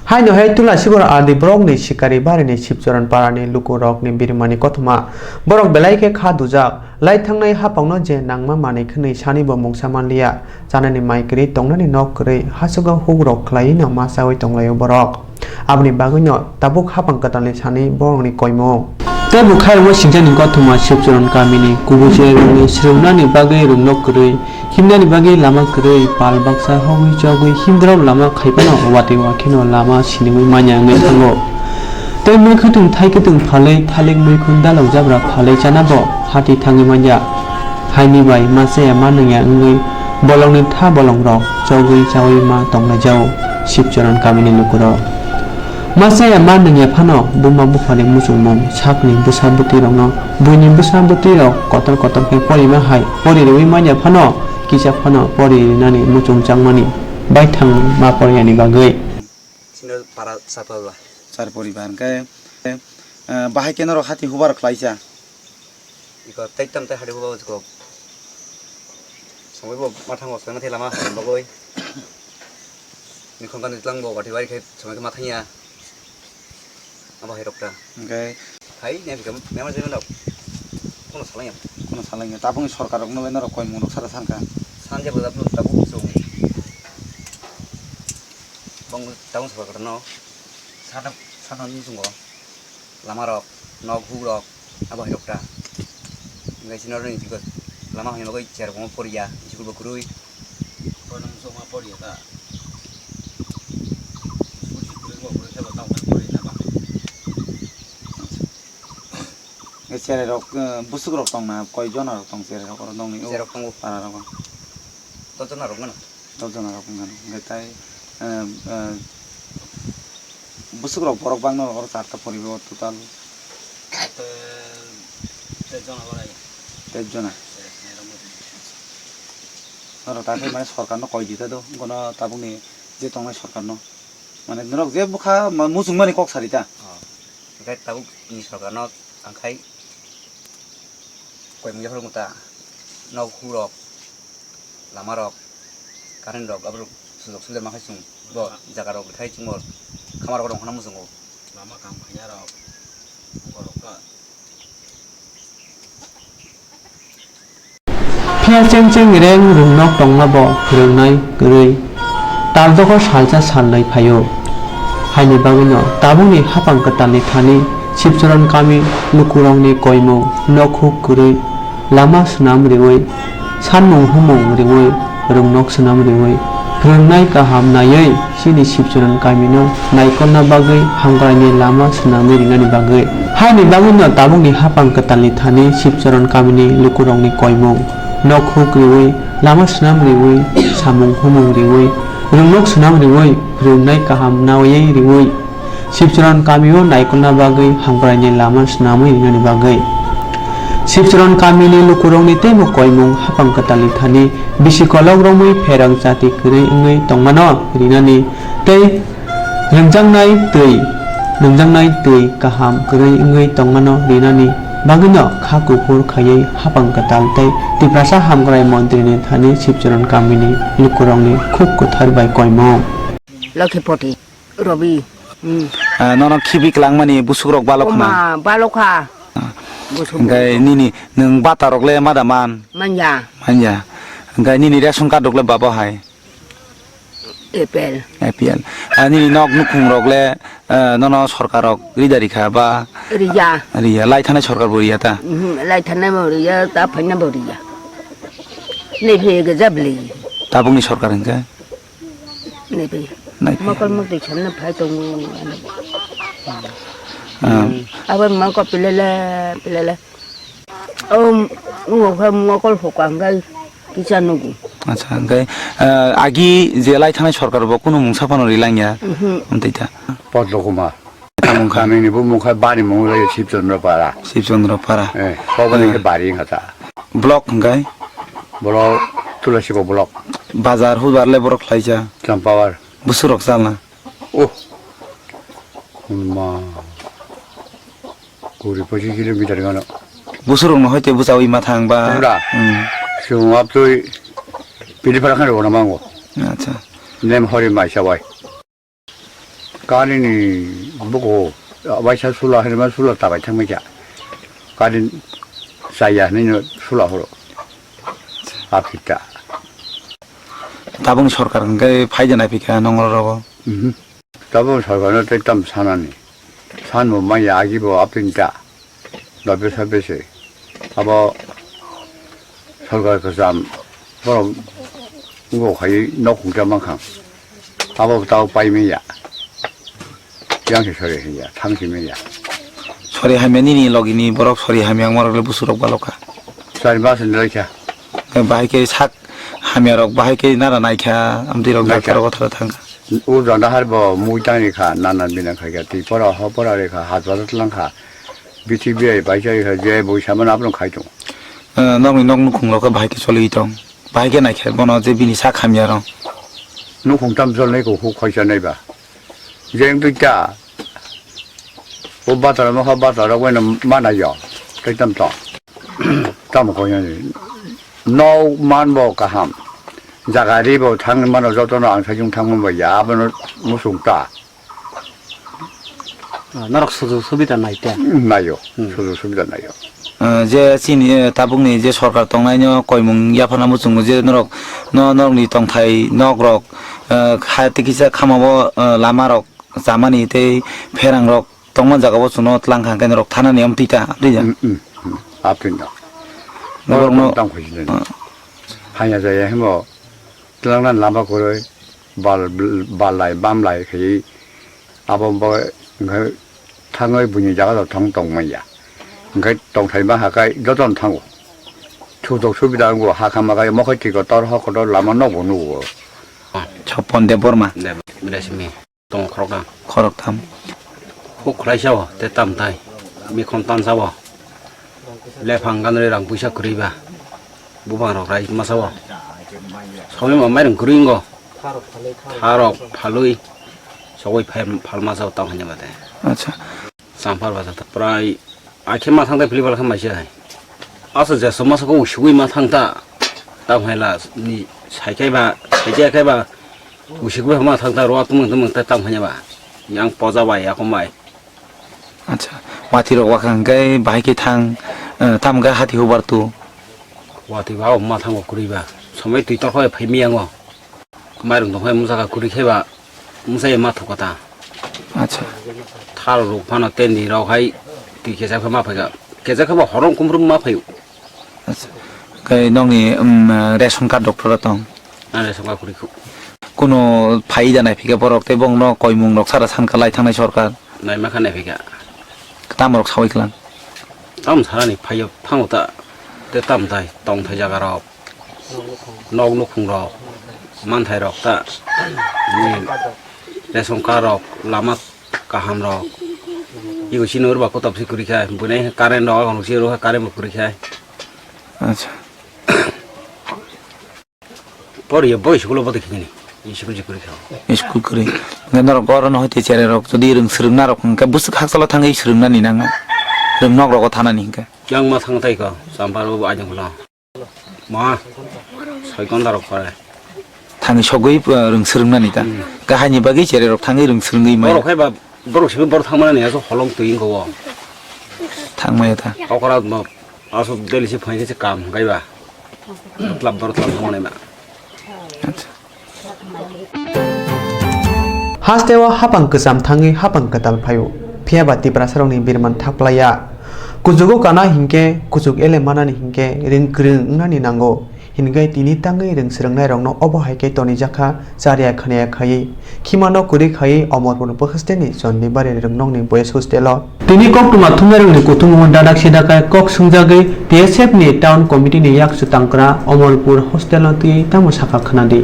hai no hai tula sibora adi borok ni sikari bari ni sipjoran parani lukurok ni birmani koktwma borok belai ke kha dujak lai thangnai hapangno je nangma mani khni sani bo mungsa manlia janani maikri tongnani nok krei hasuga hugrok khlai na masawai tonglayo borok abni bagino tabuk hapang katali sani borok ni koimo tebu khairmo singjani koktwma sipjoran kamini kubuje rungni srumnani bagai rungnok krei himnani bagai lama krei pal baksa hogui jogui himdraw lama khaipano wati wakino lama sinimui manya ngai thango tei mui khutung thai kutung phalei thalik mui khun dalok jabra phalei chanabo hati thangi manya haini bai mase manungya ngai bolongni tha bolong rok jogui jawai ma tonglai jao sipjoran kamini lukuro masaya manungya phano buma bufani musumum sakni busabuti rokno buini busabuti rok kotor kotor ke porima hai pori rewi manya phano kisa phano pori nani muchung changmani bai thang ma poriani bagai sino para satwa sar poribar ke bahai kenaro hati hubar khlaisa iko taitam tai hadi bo ko sampai bo mathang osna thela ma bagoi ni khongkan itlang bo bati bai ke sampai ke mathanya apa hirokta okay hai ne bikam memang jemen dok kono salanya tabung sarkar rok no benaro koy munuk sara sanka sanje bo dapun tabu sung bong tabung sarkar no sana ni sung go lama rok nok hu rok apa hirokta ngai sinor ni juga lama hanya bagoi cer ko poria sikul bakurui kono sung ma poria ta cere rok busuk rok tong na koi jona rok tong cere rok dong ni cere rok tong para rok totona rok ngana totona rok ngana ngetai busuk rok borok bang no or sarta poribo total te jona oro takai mane sarkar no koi dita do gono tabung ni je tong na sarkar no mane norok je bukha musung mani kok sarita kai tabuk ni sarkar no angkai koi mujah rok ta nok hu rok lama rok karen rok abru sujok suler makai sung bo jaga rok thai chingor khamar rok dong khana musung lama kam khanya rok borok ka phia cheng cheng reng rungnok tonglabo rungnai grei taldoko salcha sallai phayo haini bagino tabungni hapang katali thani sipjoran kami lukurongni koimo nokhuk grei lama sunam riwoi sanmung humung riwoi rungnok sunam riwoi rungnai kaham nayai sini sipjoran kamino naikolna bagai hamgrani lama sunami ringani bagai haini bagino tabungni hapang katali thani sipjoran kamini lukurongni koimo nokhuk riwoi lama sunam riwoi samung humung riwoi rungnok sunam riwoi rungnai kaham nawai riwoi sipjoran kamio naikolna bagai hamgrani lama sunami ringani bagai sipjoran kamini lukurongni temo koimung hapang katali thani bisikolog romui Swrangchati krei ngai tongmano rinani tei nangjangnai tei kaham krei ngai tongmano rinani bagino khakupur khayai hapang katal tei tiprasa hamgrai montrini thani sipjoran kamini lukurongni khub kuthar bai koimung Lakhipoti Robi nono khibik langmani busuk rok balokna balokha ngai nini nung bata rokle madaman manja ngai nini ration card rokle babo hai epel nini nok nukung rokle nono sarkar rok ridari kha ba riya lai thane sarkar boria ta lai thane boria ta phana boria nei phe ga jabli tabungni sarkar ngai nei phe makal mak de chana phai tong aban mako pilele ngokol hokanggai kisanugu acha ngai agi je lai thane sarkar bo kuno mungsa pano rilangya umtaita PART2 tamung kami ni bu mukha bari mung le sipjondra para kobani ke bari ngata blok ngai blok tulasibo blok bazar hubar le borok khlaija champawar busurok salna ma kuri 25 kilometer ngano busurok no hoite busawi mathang ba sungap tu pilih para kan orang mango acha nem hori mai sawai 까리니 보고 와이샤 술라 하면 술라 따가 참매자 까린 사이야 너는 술라 호로 아프다 다봉 सरकार은 그 파이잖아 비가 농어라고 다봉 설거는 때땀 산하니 산 몸만 야기고 아픈다 너비 사베시 아버 설거 그삼 뭐로 이거 거의 너 공짜만 강 아버 따고 빠이면야 양식 소리야 당시면야 소리 하면이니 로기니 버럭 소리 하면 뭐를 부스럭 발로카 잘 맛은 이렇게 바이게 삭 하면럭 바이게 나라 나이카 암디럭 나이카라고 타르탄가 우리나라 할버 무장이가 나는 미는 거기가 뒤보라 허보라리가 하도들랑가 BTV에 바이자이가 제 보시면 앞으로 가죠 너무 너무 공로가 바이게 소리 있던 바이게 나이카 뭐너 제 비니 삭 하면럭 너 공담설 내고 후 거셔내봐 이제도 있다 오바다라면 허바다라고 하는 많아요 그땀도 땀 고연이 너만 뭐가 함 자가리보 당만 어저도는 안 사중 당만 뭐 야번을 무슨 따 나락 수비다 나이때 나요 저도 수비다 나요 제 진이 다봉니 이제 सरकार 동나이녀 거이몽 야파나 무슨 거제 너럭 너너니 동타이 너그럭 하티기자 카마보 라마럭 자마니 테 페랑럭 동만 자가보 수노 tlangkhang cái 너럭 타나니 엄티다 되냐 아픈다 너럭 땅 고시는 하냐자에 뭐 tlang난 라마 고를 발라이 밤라이 그 아범 뭐그 탕의 분위자가 동동만이야 그 동태만 하가 여전 탕고 초도 수비다는 거 하카마가 먹을지고 떨어하고도 라마 넣어보는 첫 번째 버마 네 그래시미 동 크로가 커럭탐 혹 크라이샤워 때땀다이 미콘 딴사워 레팡간으랑 부샤 그리바 무방으로 라이 마사워 소면 엄마는 그린 거 타로 팔로이 저거이 팔마사워 땅 하냐 바데 아차 상팔 바다 프라이 아케마 상대 빌리발 한 마시야 아서 제 서마서 고 쉬고이마 상다 땅 해라 니 사이케바 사이케바 우시고 하마 상다 로아 뚜멍 땅 하냐 바양 뻗어봐 야고마이 아차 와티로 와칸 게 바이게 탕 탐가 하티 호버투 와티 와 엄마 탕고 그리바 소매 뒤터 허에 페미양어 마이롱 동해 무사가 그리케바 무사에 마토가다 아차 타로 파나 땐니라고 하이 그 계좌가 마파가 계좌가 뭐 허롱 꿈으로 마파요 아차 그 너니 레션 카드 독터라통 안에 성가 그리고 কোনো ফাইদানাই ফিকে বরক তে বং ন কইমুং rock সারা সানকালাই থাংনাই সরকার 나이 마카네 베가 তামরক সাওই클랑 땀 사라니 파여 탕오다 때땀다이 똥태자가라 녹녹쿵라 만타이럭다 니 레송가럭 라마 가함럭 이거 신호를 받고 답시 그리게 분에 까렌 넣어 놓으시로 까렌 뭐 그리게 আচ্ছা 버리 보이시고로 보다 기니 이시고 그리게 school করে নর গরন হইতে চেরে rock যদি রং স্রং না রক কা বুস খাকসলা থাঙ্গই স্রং না নিনাং রং নক রক থানা নিকা 양마 상다이가 삼바로 아니구나 마 설건다로 거래 থাঙ্গই সগই রং স্রং না নিতা কাহানি বাগি চেরে রক থাঙ্গই রং স্রংই মাই 버럭 해봐 버럭 지금 버럭 타면은 해서 헐렁 뜨인 거고 থাংমায়তা 아까라 뭐 아서 델리시 포인트 감 가이바 클럽 버럭 타면은 마 আচ্ছা Hastewa hapang kesam tangi hapang ketal payu. Pia bati prasarong ni birman taplaya. Kujugo kana hingke kujug ele mana ni hingke ring kring nani nango. Hingke tini tangi ring sereng nai rong no obo haike toni jaka jariya khane khai. Kimano kuri khai omor pun pokhaste ni jonni bare rong nong ni boys hostelo. Tini Koktwma thungai rong ni kutung dadak sidakai kok sungjage PSF ni town committee ni yak sutangkra omorpur hostelo ti tamu saka khanadi.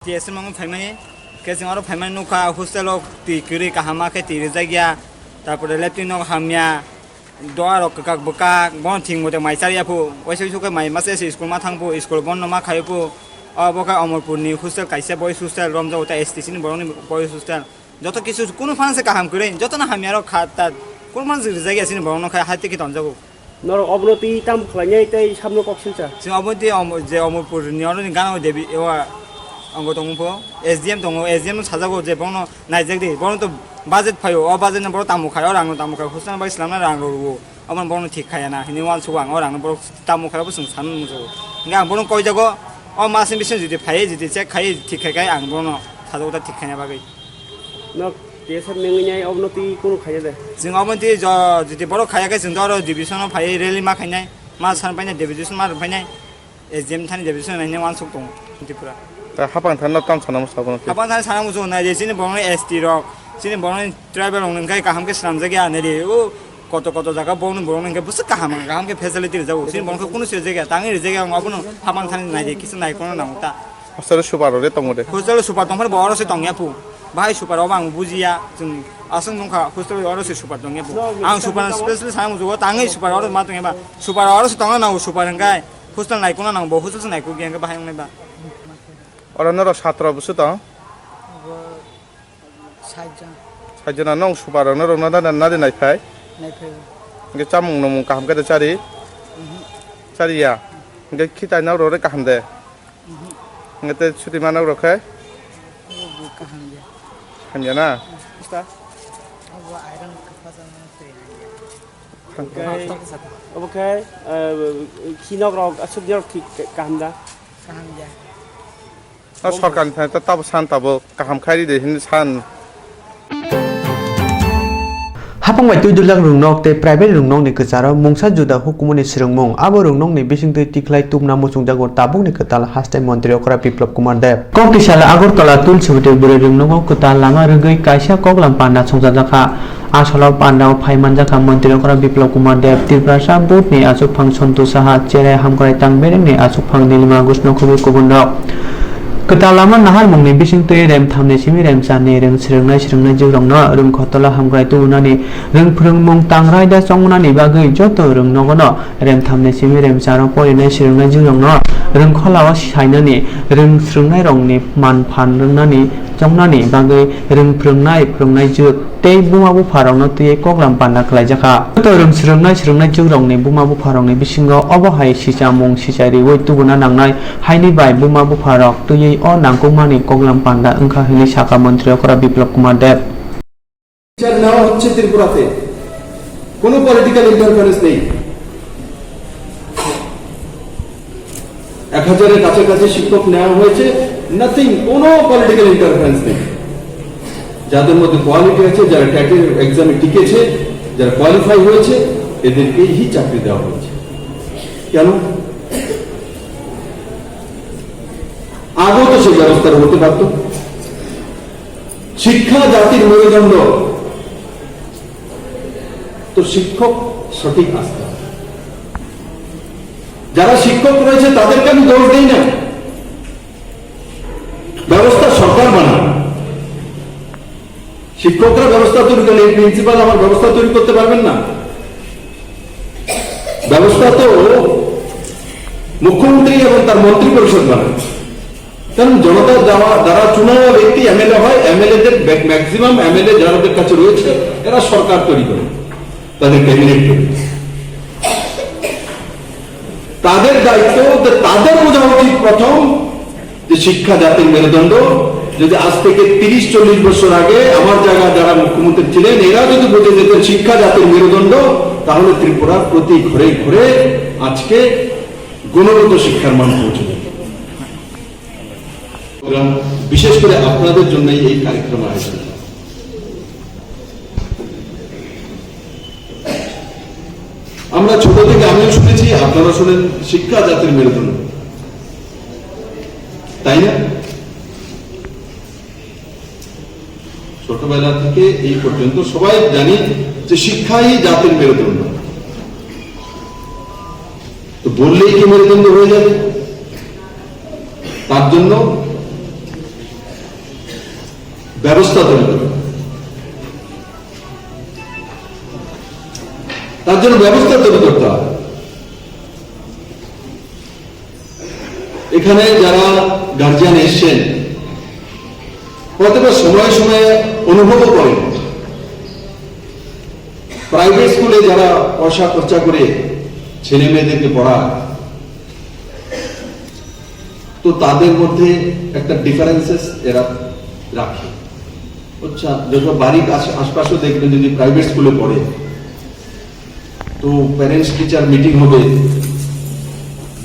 TS mang family ke jingaro family nuka hostel ti kiri kahama ke ti rejagya tarpore leptino hamya doaro kakak buka bon thing mote mai charia phu oisoi suke mai mase school ma thangpu school bon no ma khaipu aboka omorpur ni hostel kaise boys hostel romja ota STC ni boroni boys hostel joto kisu kono fanse kaham kure joto na hamyaro khata কোন মান রজagya sin borno khai haite ki tonjago নর অবনতি তাম খালাইনাই তাই সামনে কক্সিলচা जों अबनति जे अमरपुरनि अरनि गानाव देबि एवा अंग दंफो एसडीएम दङ एसडीएम साजागो जे बनो नाइजेक दे बनो तो बाजेट फायो अ बाजेट न बरो तामुखाय अरांग तामुखाय हुसना बाय इस्लामना रांग रो अमन बनो ठीक खायाना हिनि वाल सुवां अरांग बरो तामुखाय बो जों सान मुजो nga ang bonong koy jago o masin bisin judi phaye judi check khai ঠিক khai ang bono সাজাগোটা ঠিক খাইনা বাগै নক দেশার মেঙ্গিনাই অবনতি কোন খাইয়া যায় जों अबनति जुदि बरो खायाखै जों आरो डिभिजनाव फाय रेली मा खायनाय मा सान फायनाय डिभिजन मा फायनाय एसडीएम थानि डिभिजन नायनाय वान सक दङ दिपुरा दा हाबां थाना ताम सानामो साबोन हाबां थानि साना मुजो नाय जिनि बनो एसटी रक जिनि बनो ट्राइबल नंखाय काहामके स्लामजा गया नेरि ओ কত কত জায়গা বনো বনো নংকে বুঝ কাহামকে ফেসিলিটি যাও जिनि बनो कुनु से जायगा ताङि जायगा अबनो हाबां थानि नाय किसु नाय कोन नाउ ता हस्तार सुपाररे तंगदे हस्टेल सुपार दंफार बरसे दंया पु बाहाय सुपाराव आं बुजिया जों आसं दंखा हस्टेल अरसे सुपार दंया पु आं सुपार स्पेशल साम जुगो ताङै सुपार अर मा दंया बा सुपार अरसे दंना नाउ सुपार हंगाय हस्टेल नाय कोन नाउ हस्टेल नाय को गेंगा बाहाय नायबा अरनर छात्र बुसु त साइजना नौ सुपारनो रना ना दे नायफाय nge chamung no mung kaham ka cari cari ya nge kita na ro re kaham de nge te chuti mana ro khay kaham ya na sta oke kinok rok asub jor ঠিক kaham da na sarkar ni ta tab san tabo kaham khairi de hin san hapang wai tuidulak rungnok te private rungnok ni kacharo mungsa juda hukumoni srungmung abo rungnok ni bisingte tiklai tumna musung jagor tabung ni katal hastai mantri okra biplop kumar dev kokti sala agortala tulsibute bure rungnok katal lama rugoi kaisa koklam panda songjajaka asolo panda phaiman jaka mantri okra biplop kumar dev tirprasa bot ni asuk phang sontu saha cherai hamkrai tangbereng ni asuk phang nilma gusno khubi kubundok Ketalama nahar mungni bising tui rem thamne simi rem chane reng srungnai jiurongno rung khotola hamgrai tuunani rung phurung mung tangrai da chongnani bagui joto rung nogono rem thamne simi rem charo porinai srungnai jiurongno rung kholawa sainani rung srungnai rongni man phan rungnani chongnani bagui rung phurungnai jut tei bumabu pharongno tui koklam panna khlaijaka joto rung srungnai jiurongni bumabu pharongni bisingo obohai sisa mung sisari woi tubuna nangnai haini bai bumabu pharok tui o nangkukmani koklam panda engkha hini saka mantri okra biplop kumar dev বিচার নেওয়া হচ্ছে ত্রিপুরাতে কোনো political interference নেই 1000-এর কাছাকাছি শিক্ষক নেওয়া হয়েছে নাথিং কোনো পলিটিক্যাল ইন্টারফারেন্স নেই যাদের মধ্যে কোয়ালিটি আছে যারা ট্যাটের এক্সামে টিকেছে যারা কোয়ালিফাই হয়েছে এদেরকেই চাকরি দেওয়া হয়েছে কেন আগেও তো সেই ব্যবস্থা হতে পারত শিক্ষা জাতির মেরুদণ্ড তো শিক্ষক সঠিক আসতে হবে যারা শিক্ষক রয়েছে তাদেরকে আমি দোষ দিই না ব্যবস্থা সরকার বানায় শিক্ষকরা ব্যবস্থা তৈরি করলে প্রিন্সিপাল আমার ব্যবস্থা তৈরি করতে পারবেন না ব্যবস্থা তো মুখ্যমন্ত্রী এবং তার মন্ত্রী পরিষদ বানায় কারণ জনতার দ্বারা চুনানো ব্যক্তি এমএলএ হয় এমএলএদের ম্যাক্সিমাম এমএলএ যাদের কাছে রয়েছে এরা সরকার তৈরি করে তাদের ক্যাবিনেট তৈরি তাদের দায়িত্ব তাদের বোঝা উচিত প্রথম যে শিক্ষা জাতির মেরুদণ্ড যদি আজ থেকে 30-40 বছর আগে আমার জায়গা যারা মুখ্যমন্ত্রী ছিলেন এরা যদি বুঝে যেতেন শিক্ষা জাতির মেরুদণ্ড তাহলে ত্রিপুরার প্রতি ঘরে ঘরে আজকে গুণগত শিক্ষার মান পৌঁছে যেত বিশেষ করে আপনাদের জন্য এই কার্যক্রম আয়োজন আমরা ছোট থেকে আমিও শুনেছি আপনারা শুনেন শিক্ষা জাতির মেরুদণ্ড তাই না ছোটবেলা থেকে এই পর্যন্ত সবাই জানি যে শিক্ষাই জাতির মেরুদণ্ড তো বললেই কি মেরুদণ্ড হয়ে যাবে তার জন্য ব্যবস্থা তৈরি করতে তার জন্য ব্যবস্থা তৈরি করতে হবে এখানে যারা গার্জিয়ান এসছেন হয়তো সময়ে সময়ে অনুভবও করেন প্রাইভেট স্কুলে যারা পয়সা খরচা করে ছেলে মেয়েদেরকে পড়ায়, তো তাদের মধ্যে একটা ডিফারেন্সেস এরা রাখে। আচ্ছা, যখন বাড়ির আশপাশে দেখবেন যদি প্রাইভেট স্কুলে পড়ে, তো প্যারেন্টস টিচার মিটিং হবে,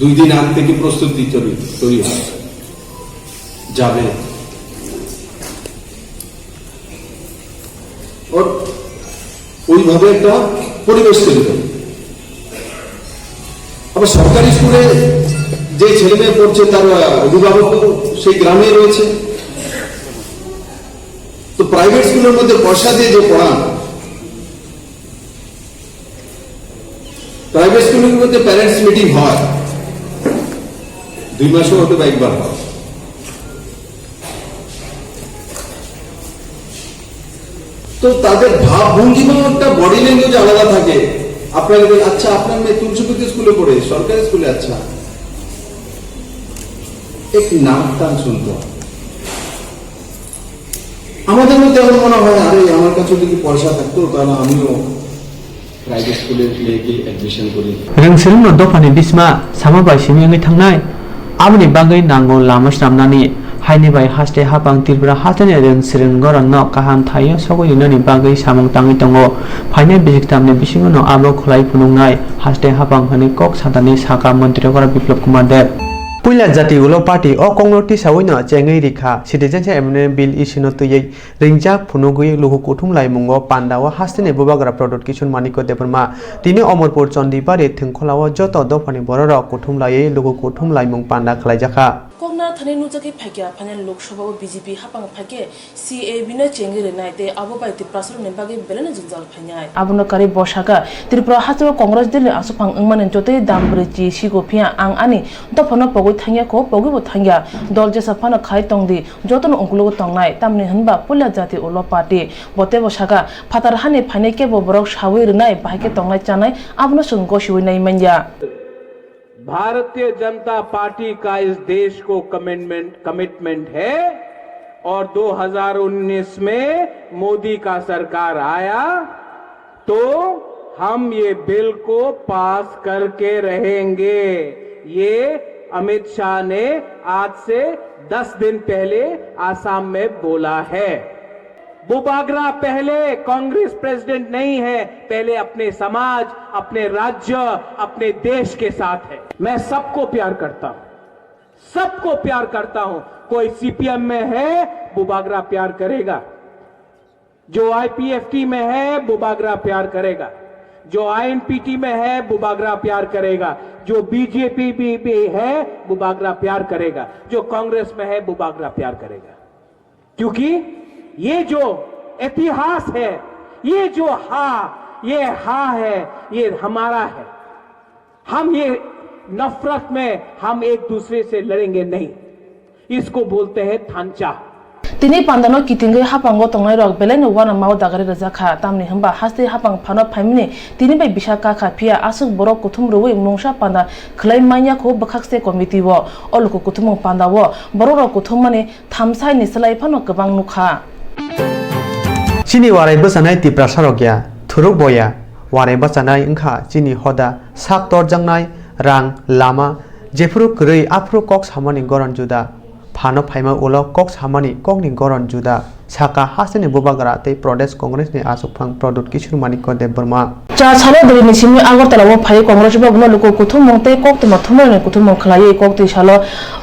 2 দিন আগ থেকে প্রস্তুতি তৈরি হয়, যাবে ওর ওইভাবে একটা পরিবেশ তৈরি হবে। আবার সরকারি স্কুলে যে ছেলে মেয়ে পড়ছে তার অভিভাবক সেই গ্রামে রয়েছে, তো প্রাইভেট স্কুলের মধ্যে পয়সা দিয়ে যে পড়ান, প্রাইভেট স্কুলের মধ্যে প্যারেন্টস মিটিং হয়, 2 মাসে হতে বা একবার হয়। তো তাদের ভাবভঙ্গিমাটা বডি ল্যাঙ্গুয়েজ আলাদা থাকে। আপনাকে বলে, আচ্ছা আপনার মেয়ে তুলসীপতি স্কুলে পড়ে, সরকারি স্কুলে, আচ্ছা এক নাম টান শুনতো। আমাদের মধ্যে এমন মনে হয়, আরে আমার কাছে যদি পয়সা থাকতো তাহলে আমিও প্রাইভেট স্কুলে গিয়ে অ্যাডমিশন করি। रोंसिरिं no dofani bisma sama bai simi थांनाय aboni bagai nango lama sramnani haini bai haste hapang tirpura hatane रोंसिरिं goron no kaham thayo sogo yunani bagai samung tangi tongo phaine bijik tamne bisingo no abo kholai phunungnai haste hapang hani kok sadani saka mantri gora biplop kumar dev पुइला जाति उलो party अ Congress सावैनो चेंगै रिखा सिटिजेनशिप एमेन्डमेंट bill इसिनो तुयै Rinja फुनुगुयै लुहु कुथुम लाइमुंगो पान्डाव हास्तिनि बुबाग्रा product Kisun मानिको Debbarma तिनि अमरपुर चन्दिबारि थेंखलाव जत दफानि बरर कुथुम लायै लुहु कुथुम लाइमुं panda खलाइजाखा कोकना थाने नुजके फाइके final Lok Sabha BJP हापांग फाइके CA बिना चेंगे रेनाइते आबो by Tripura ने बागे बेलेने जुंजाल फाइनाय आबुनो कारि बसाका त्रिपुरा हातो कांग्रेस दिल आसुफांग अंगमाने जते दामब्रची सिगोफिया आं आनि दफनो पगै थांया को पगैबो थांया दल जेसा फाना खाइ तंगदि जतन अंकुलगो तंगनाय तामनि हनबा पुला जाति उलो पार्टी बते बसाका फातार हानि फाइने के बरक सावै रेनाय बाइके तंगनाय चानाय आबुनो संगो सिवैनाय मानया। भारतीय जनता पार्टी का इस देश को कमिटमेंट है और 2019 में मोदी का सरकार आया तो हम ये बिल को पास करके रहेंगे। ये अमित शाह ने आज से 10 दिन पहले आसाम में बोला है। बुबागरा पहले कांग्रेस प्रेसिडेंट नहीं है, पहले अपने समाज, अपने राज्य, अपने देश के साथ है। मैं सबको प्यार करता हूं, सबको प्यार करता हूं। कोई सीपीएम में है, बुबागरा प्यार करेगा। जो आईपीएफटी में है, बुबागरा प्यार करेगा। जो आईएनपीटी में है, बुबागरा प्यार करेगा। जो बीजेपी भी है, बुबागरा प्यार करेगा। जो कांग्रेस में है, बुबागरा प्यार करेगा। क्योंकि ये जो इतिहास है, ये जो ये है, ये हमारा है। हम ये नफरत में हम एक दूसरे से लड़ेंगे नहीं। इसको बोलते हैं थांचा। तिनी पांदानो कितिंगे हापांगो तंगनाय रक बेलेन वाना माव दागरे रजाखा तामनि हंबा हास्ते हापांग फानो फाइमनि तिनी बाय बिशाखा खाफिया आसुक बरक कुथुम रुवै मुंगसा पांदा खलाय माइया को बखाक्से कमिटि वो अलुको कुथुम पांदा वो बरर कुथुम माने थामसाय निसलाय फानो गोबां नुखा चिनी वाराय बसानाय तिप्रा सारगया थुरुक बया वाराय बसानाय ओंखा चिनी हदा साक तरजांनाय रां लामा जेफुरु गरै आफुरु कक सामानि गरन जुदा फानो फाइमा उलो कक सामानि ककनि गरन जुदा साका हासिनि बुबागरा ते प्रदेश कांग्रेसनि आसुफांग प्रदुत किशोर मानिक देव बर्मा चा छाले दरिनि सिमि आगरतलाव फाइ कांग्रेस बाबुनो लुको कुथुम मंगते कोक्तमा थुमरनि कुथुम खलायै कोक्ति सालो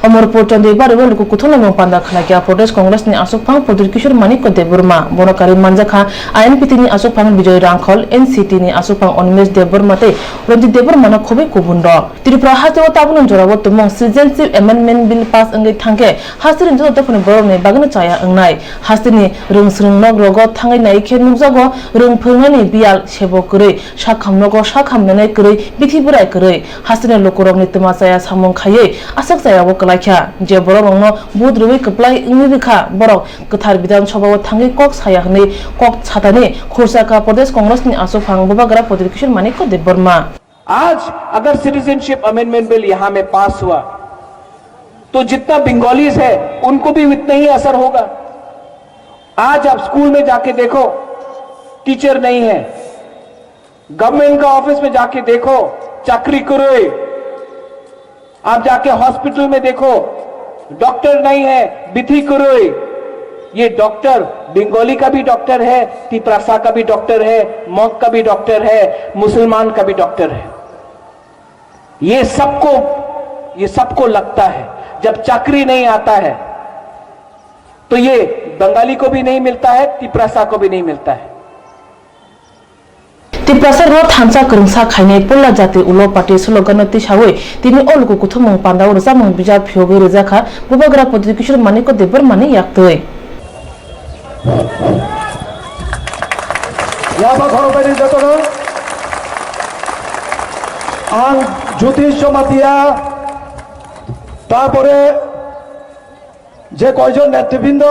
अमरपुर चन्दिबार लुको कुथुम मंग पांदा खलाया प्रदेश कांग्रेसनि आसुफांग प्रदुत किशोर मानिक देव बर्मा बनकारि मानजाखा आईएनपीटीनि आसुफांग विजय रांखल एनसीटीनि आसुफांग अनिमेश देव बर्माते रंजित देव बर्मानो खबे कुबुन्द त्रिपुरा हाजो ताबुन जराव तुमंग सिटिजेनशिप एमेन्डमेंट बिल पास अंगै थांके हासिरिन जो तफनि बरने बागनो चाया अंगनाय हासिनि रोंस्रुं नगरगो थांगै नायखे नुजागो रोंफोरनानि बियाल सेबो गरै साखामनगो साखामनानै गरै बिथि बोराय गरै हासिनि लोकरमनि तमासाया सामुं खायै आसाक जायावो कलाख्या जे बरमंनो बुद्रुबै कप्लाय इंनिखा बरक गथार विधान सभाव थांगै कक साया हनै कक छातानि खुरसाका प्रदेश कांग्रेसनि आसुफांग बुबागरा प्रदीप किशोर मानिक देव बर्मा आज अगर सिटीजनशिप अमेंडमेंट बिल यहां में पास हुआ तो जितना बंगालीज है उनको भी इतना ही असर होगा। आज आप स्कूल में जाके देखो टीचर नहीं है, गवर्नमेंट का ऑफिस में जाके देखो चाकरी करो। आप जाके हॉस्पिटल में देखो, डॉक्टर नहीं है, बिथी करो। ये डॉक्टर बंगाली का भी डॉक्टर है, तिपरासा का भी डॉक्टर है, मौक का भी डॉक्टर है, मुसलमान का भी डॉक्टर है। ये सबको लगता है जब चाकरी नहीं आता है तो ये बंगाली को भी नहीं मिलता है, तिपरासा को भी नहीं मिलता है। तिप्रासर रो थांसा करंसा खाइने पोला जाति उलो पार्टी स्लोगान तिसावे तिनि अलुको कुथुमं पान्दाव रजामं बिजाब फियोगे रजाखा बुबाग्रा पद्धति किशोर मानिको देबर माने याक्तै याबा खरबायनि जतनो आं ज्योतिष मातिया तारपरे जे कयजन नेतृबृंद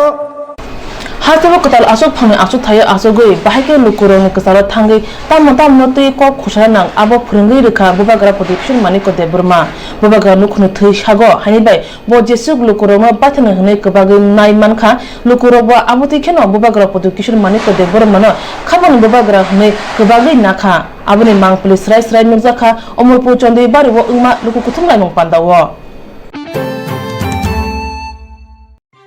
हाथेबो कताल आसोक फाने आसोक थायो आसोगै बाहायके लुकुरनि कसाल थांगै तामते क खुसानां आबो फोरोंगै रेखा बुबाग्रा पदिक्सन मानिको देबरमा बुबाग्रा नुखुनो थै सागो हानिबाय ब जेसुक लुकुरनो बाथनो हनै कबागै नाय मानखा लुकुरबो आबोति खेनो बुबाग्रा पदिक्सन मानिको देबरमानो खाबन बुबाग्रा हनै कबागै नाखा आबोनि मांपुलि स्राय नुजाखा अमरपुर चन्दै बारिबो उमा लुकु कुथुमलाय नं पान्दावो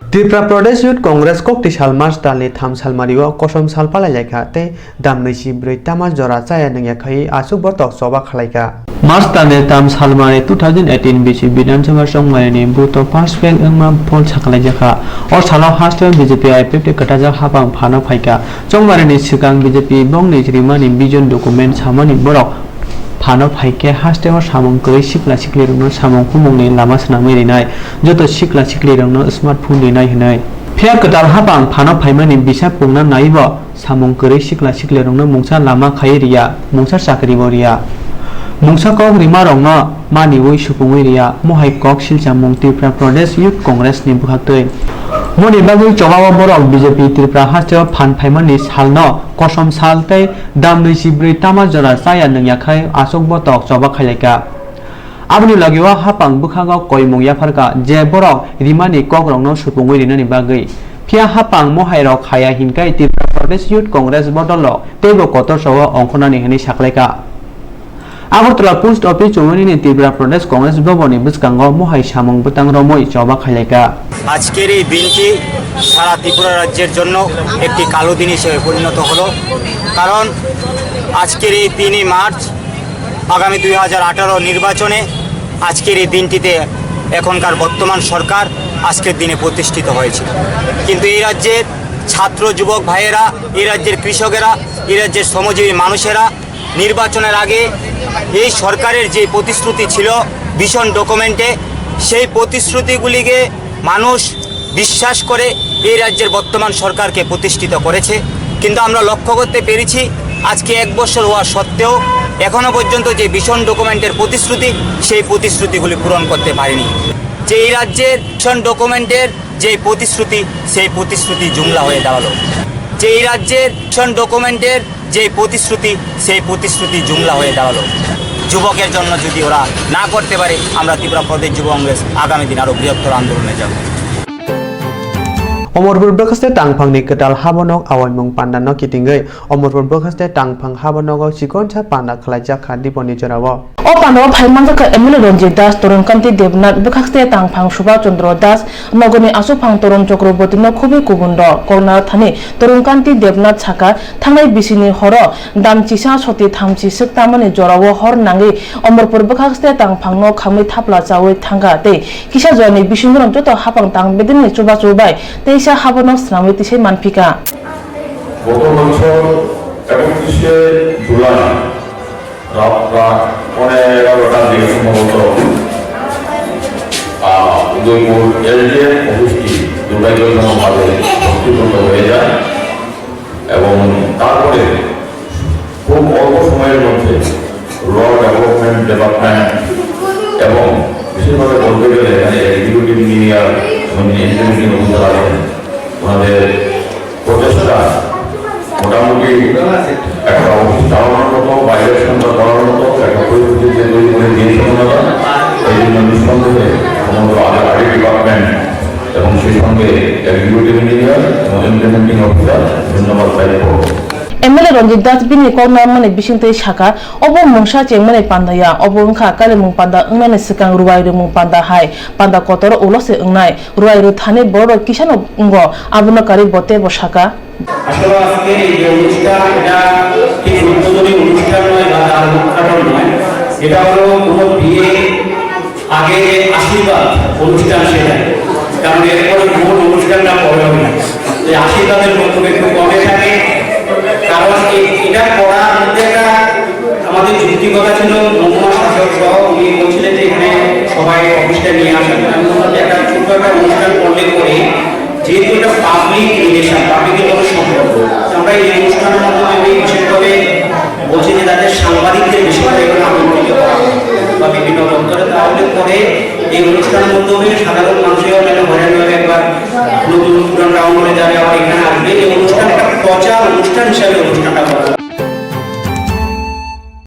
त्रिपुरा प्रदेश युथ कांग्रेस कोक्ति सालमास दालनि 3 सालमारियो कसम सालपालाय लायखा ते दामनै सिब्रै तामा जरा जाया नंयाखै आसुक बतक सभा खालायखा मार्च दालनि 3 सालमारि 2018 बिसि विधानसभा संमारिनि बुथ फर्स्ट फेक अंमा फल साखलाय जाखा और सालाव हास्टेल बीजेपी आईपीएफ कटाजा हाबां फानो फायका संमारिनि सिगां बीजेपी बंगनि रिमानि विजन डकुमेन्ट सामानि बरक फानो फाइके हास्टेल सामं गई सिक्ला सिक्ली रंनो सामं कुमंनि लामा सनामै रिनाय जत सिक्ला सिक्ली रंनो स्मार्टफोन रिनाय हिनाय फेया कदाल हाबां फानो फाइमानि बिसा पुंना नाइबो सामं गई सिक्ला सिक्ली रंनो मुंसा लामा खाय रिया मुंसा साकरि बरिया मुंसा कक रिमा रंनो मानि वइ सुपुङै रिया मोहाय कक सिलचा मुं त्रिपुरा प्रदेश युथ कांग्रेस नि बुहातै मनि बागै चबावा बरक बीजेपी त्रिपुरा हास्टेल फान फाइमानि सालनो कसम सालतै दामनै सिब्रै तामा जरा जाया नंयाखै आसोक बतक चबा खायलायका आबनि लागिवा हापां बुखागाव कयमुं याफारका जे बरक रिमानि कक रंनो सुपुङै रिनानि बागै फिया हापां मोहाय रक खाया हिनकै त्रिपुरा प्रदेश युथ कांग्रेस बदल तेबो कतर सव अंखनानि हनै साखलायका आगरतला पोस्ट ऑफिस चौमनी त्रिपुरा प्रदेश कांग्रेस भवन बुसकांगो मोहाय सामं बुतां रमय चबा खायलायका আজকের এই দিনটি সারা ত্রিপুরা রাজ্যের জন্য একটি কালো দিন হিসেবে পরিণত হলো কারণ আজকের এই 3 মার্চ আগামী 2018 নির্বাচনে আজকের এই দিনটিতে এখনকার বর্তমান সরকার আজকের দিনে প্রতিষ্ঠিত হয়েছে কিন্তু এই রাজ্যের ছাত্র যুবক ভাইয়েরা এই রাজ্যের কৃষকেরা এই রাজ্যের শ্রমজীবী মানুষেরা নির্বাচনের আগে এই সরকারের যে প্রতিশ্রুতি ছিল ভিশন ডকুমেন্টে সেই প্রতিশ্রুতিগুলিকে মানুষ বিশ্বাস করে এই রাজ্যের বর্তমান সরকারকে প্রতিষ্ঠিত করেছে কিন্তু আমরা লক্ষ্য করতে পেরেছি আজকে 1 বছর হওয়া সত্ত্বেও এখনো পর্যন্ত যে ভিশন ডকুমেন্টের প্রতিশ্রুতি সেই প্রতিশ্রুতিগুলি পূরণ করতে পারেনি যে এই রাজ্যের ভিশন ডকুমেন্টের যে প্রতিশ্রুতি সেই প্রতিশ্রুতি জুমলা হয়ে দাঁড়ালো যে এই রাজ্যের ভিশন ডকুমেন্টের যে প্রতিশ্রুতি সেই প্রতিশ্রুতি জুমলা হয়ে দাঁড়ালো যুবকের জন্য যদি ওরা না করতে পারে আমরা ত্রিপুরা প্রদেশ যুব কংগ্রেস আগামী দিন আরো বৃহত্তর আন্দোলনে যাব अमरपुर बखस्ते टांगफांनि कटाल हाबनक आवायमुं पान्दानो किटिंगै अमरपुर बखस्ते टांगफां हाबनक सिकोनसा पान्दा खलायजा खादिपनि जरावो ओ पान्दाव फाइमानका एमएलए रंजित दास तरुणकान्ति देबनाथ बखस्ते टांगफां सुबा चंद्र दास नगरनि आसुफां तरुण चक्रवर्ती न खुबि कुबुन्द कलना थानि तरुणकान्ति देबनाथ साका थांनाय बिसिनि हर दामचिसा सति थामचि सकतामनि जरावो हर नांगै अमरपुर बखस्ते टांगफां न खामै थापला जावै थांगा ते किसा जनि बिसिंगरं जत हापां टांग बेदिनि चुबा चुबाय तेइसा हाबनक स्नामै तिसे मानफिका গত বছর 31 জুলাই রাত 11:15টার দিকে সম্ভবত উদয়পুর এলডিএম অফিসটি দুর্ভাগ্যজনকভাবে ভস্মীভূত হয়ে যায় এবং তারপরে খুব অল্প সময়ের মধ্যে ডেভেলপমেন্ট ডিপার্টমেন্ট এবং বিশেষভাবে বলতে গেলে এখানে এক্সিকিউটিভ ইঞ্জিনিয়ার ইঞ্জিনিয়ারিং অফিসার আছেন ওনাদের প্রচেষ্টা মোটামুটি একটা অফিস চালানোর মতো বাইরের সন্ধ্যা করার মতো একটা পরিস্থিতিতে তৈরি করে দিয়েছে ওনারা এই জন্য নিঃসন্দেহে সমগ্র আগে ডিপার্টমেন্ট এবং সেই সঙ্গে এক্সিকিউটিভ ইঞ্জিনিয়ার এবং ইমপ্লিমেন্টিং অফিসার ধন্যবাদ চাইব एमएलए রঞ্জিত দাস বিনি কংনা মানে বিসিংতে শাখা অবং মংসা চেংমানে পান্দায়া অবং খা কালেমুং পান্দা 응নানে সিকাং রুয়াইরুমুং পান্দা হাই পান্দা কতর উলসে 응নাই রুয়াইরু থানে বড় কিষান উঙ্গ আবুনাকারী বতে বসাকা আসলে আজকে এই যে অনুষ্ঠান এটা ঠিক উদ্বোধনী অনুষ্ঠান নয় বা তার উদ্ঘাটন নয়, এটা হলো কোনো বিয়ে আগে আশীর্বাদ অনুষ্ঠান সেটাই, কারণ এরপরে মূল অনুষ্ঠানটা পরে হবে না, এই আশীর্বাদের মধ্যে একটু কমে থাকে, কারণ এটা করার মধ্যে একটা আমাদের যুক্তিকতা ছিল। নমুনা শাসক সহ উনি বলছিলেন যে এখানে সবাই অফিসটা নিয়ে আসেন, আমি বললাম যে একটা ছোট্ট একটা অনুষ্ঠান করলে পরে যেহেতু এটা পাবলিক রিলেশন, পাবলিকের মধ্যে সম্পর্ক, আমরা এই অনুষ্ঠানের মাধ্যমে আমি বিশেষভাবে বলছি যে তাদের সাংবাদিকদের বেশি করে এখানে আমন্ত্রিত করা বা বিভিন্ন দপ্তরে, তাহলে পরে এই অনুষ্ঠানের মাধ্যমে সাধারণ মানুষের মানে হয়রানি হবে, একবার নতুন পুরান টাউন হয়ে যাবে, আবার এখানে আসবে। এই অনুষ্ঠান একটা প্রচার অনুষ্ঠান হিসাবে অনুষ্ঠানটা করা।